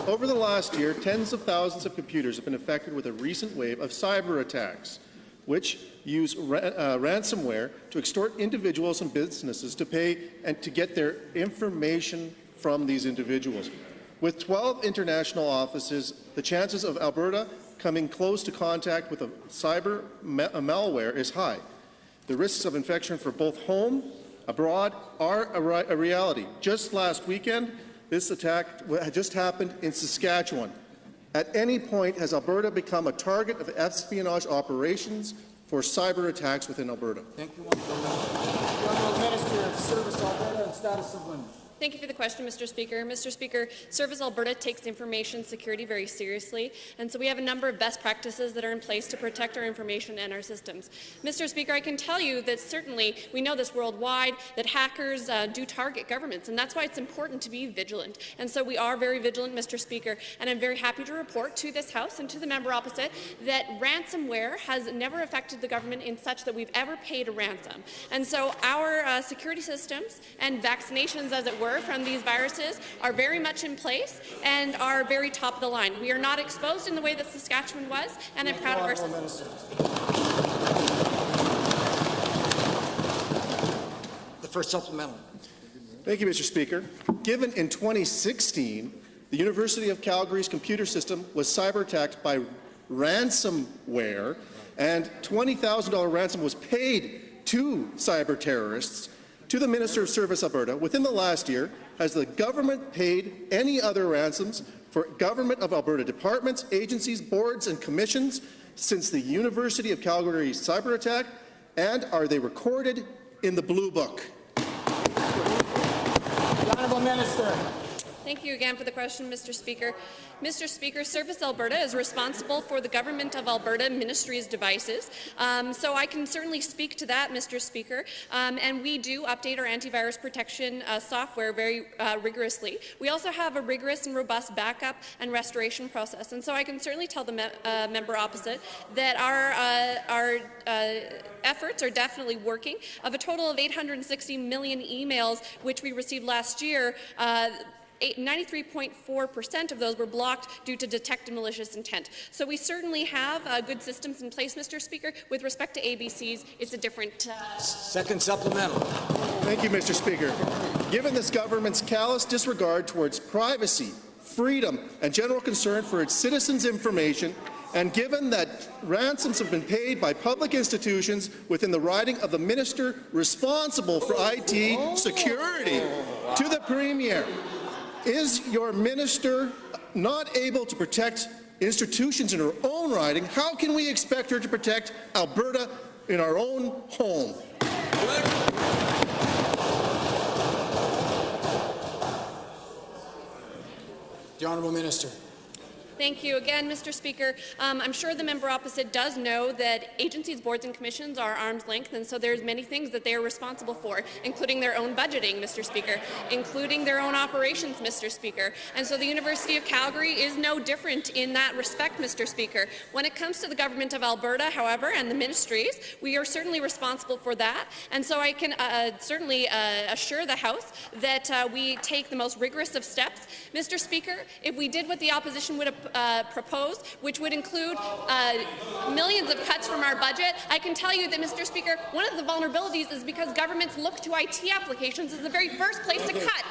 Over the last year, tens of thousands of computers have been affected with a recent wave of cyber attacks, which use ransomware to extort individuals and businesses to pay and to get their information from these individuals. With 12 international offices, the chances of Alberta coming close to contact with a cyber malware is high. The risks of infection for both home, abroad are a reality. Just last weekend, this attack had just happened in Saskatchewan. At any point, has Alberta become a target of espionage operations for cyber attacks within Alberta? Thank you. Honourable Minister of Service Alberta and Status of Women. Thank you for the question, Mr. Speaker. Mr. Speaker, Service Alberta takes information security very seriously, and so we have a number of best practices that are in place to protect our information and our systems. Mr. Speaker, I can tell you that certainly we know this worldwide, that hackers do target governments, and that's why it's important to be vigilant. And so we are very vigilant, Mr. Speaker, and I'm very happy to report to this House and to the member opposite that ransomware has never affected the government in such that we've ever paid a ransom. And so our security systems and vaccinations, as it were, from these viruses are very much in place and are very top of the line. We are not exposed in the way that Saskatchewan was, and I'm proud of our system. The first supplemental. Thank you, Mr. Speaker. Given in 2016, the University of Calgary's computer system was cyber-attacked by ransomware, and $20,000 ransom was paid to cyber terrorists. To the Minister of Service Alberta, within the last year, has the government paid any other ransoms for Government of Alberta departments, agencies, boards and commissions since the University of Calgary's cyber attack, and are they recorded in the Blue Book? The Honourable Minister. Thank you again for the question, Mr. Speaker. Mr. Speaker, Service Alberta is responsible for the Government of Alberta Ministries devices, so I can certainly speak to that, Mr. Speaker, and we do update our antivirus protection software very rigorously. We also have a rigorous and robust backup and restoration process, and so I can certainly tell the member opposite that our efforts are definitely working. Of a total of 860 million emails which we received last year, 93.4% of those were blocked due to detected malicious intent. So we certainly have good systems in place, Mr. Speaker. With respect to ABCs, it's a different... Second supplemental. Thank you, Mr. Speaker. Given this government's callous disregard towards privacy, freedom and general concern for its citizens' information, and given that ransoms have been paid by public institutions within the riding of the minister responsible for IT security, to the Premier, is your minister not able to protect institutions in her own riding? How can we expect her to protect Alberta in our own home? The Honourable Minister. Thank you again, Mr. Speaker. I'm sure the member opposite does know that agencies, boards and commissions are arm's length, and so there's many things that they are responsible for, including their own budgeting, Mr. Speaker, including their own operations, Mr. Speaker. And so the University of Calgary is no different in that respect, Mr. Speaker. When it comes to the Government of Alberta, however, and the ministries, we are certainly responsible for that. And so I can certainly assure the House that we take the most rigorous of steps. Mr. Speaker, if we did what the opposition would have proposed, which would include millions of cuts from our budget, I can tell you that, Mr. Speaker, one of the vulnerabilities is because governments look to IT applications as the very first place to cut.